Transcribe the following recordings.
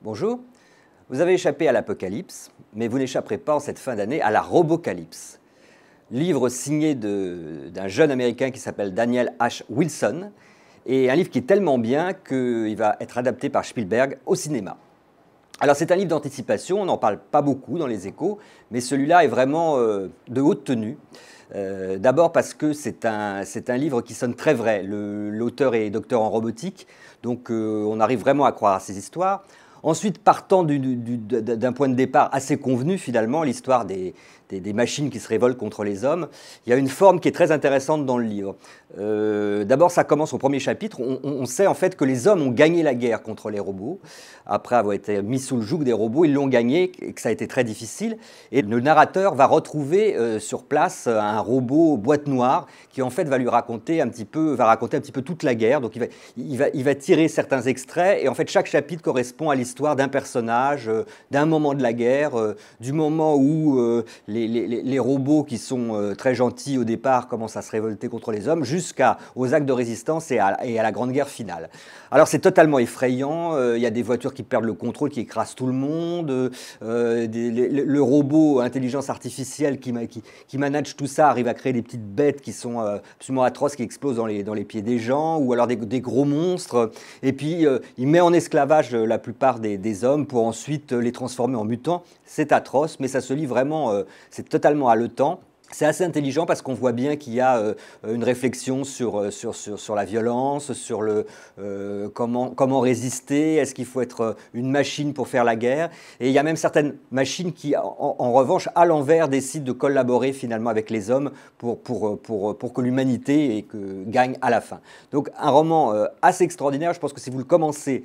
Bonjour, vous avez échappé à l'apocalypse, mais vous n'échapperez pas en cette fin d'année à la robocalypse. Livre signé d'un jeune Américain qui s'appelle Daniel H. Wilson, et un livre qui est tellement bien qu'il va être adapté par Spielberg au cinéma. Alors c'est un livre d'anticipation, on n'en parle pas beaucoup dans les échos, mais celui-là est vraiment de haute tenue. D'abord parce que c'est un livre qui sonne très vrai. L'auteur est docteur en robotique, donc on arrive vraiment à croire à ces histoires. Ensuite, partant d'un point de départ assez convenu finalement, l'histoire des machines qui se révoltent contre les hommes, il y a une forme qui est très intéressante dans le livre. D'abord, ça commence au premier chapitre. On sait en fait que les hommes ont gagné la guerre contre les robots. Après avoir été mis sous le joug des robots, ils l'ont gagné et que ça a été très difficile. Et le narrateur va retrouver sur place un robot boîte noire qui en fait va raconter un petit peu toute la guerre. Donc il va tirer certains extraits et en fait chaque chapitre correspond à l'histoire d'un personnage, d'un moment de la guerre, du moment où les robots qui sont très gentils au départ commencent à se révolter contre les hommes, jusqu'aux actes de résistance et à la Grande Guerre finale. Alors c'est totalement effrayant, il y a des voitures qui perdent le contrôle, qui écrasent tout le monde, le robot intelligence artificielle qui manage tout ça arrive à créer des petites bêtes qui sont absolument atroces, qui explosent dans les pieds des gens, ou alors des gros monstres, et puis il met en esclavage la plupart des hommes pour ensuite les transformer en mutants. C'est atroce, mais ça se lit vraiment, c'est totalement haletant. C'est assez intelligent parce qu'on voit bien qu'il y a une réflexion sur la violence, sur comment résister, est-ce qu'il faut être une machine pour faire la guerre. Et il y a même certaines machines qui, en revanche, à l'envers, décident de collaborer finalement avec les hommes pour que l'humanité gagne à la fin. Donc un roman assez extraordinaire, je pense que si vous le commencez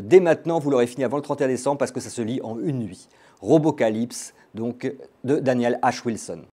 dès maintenant, vous l'aurez fini avant le 31 décembre parce que ça se lit en une nuit. Robocalypse, donc de Daniel H. Wilson.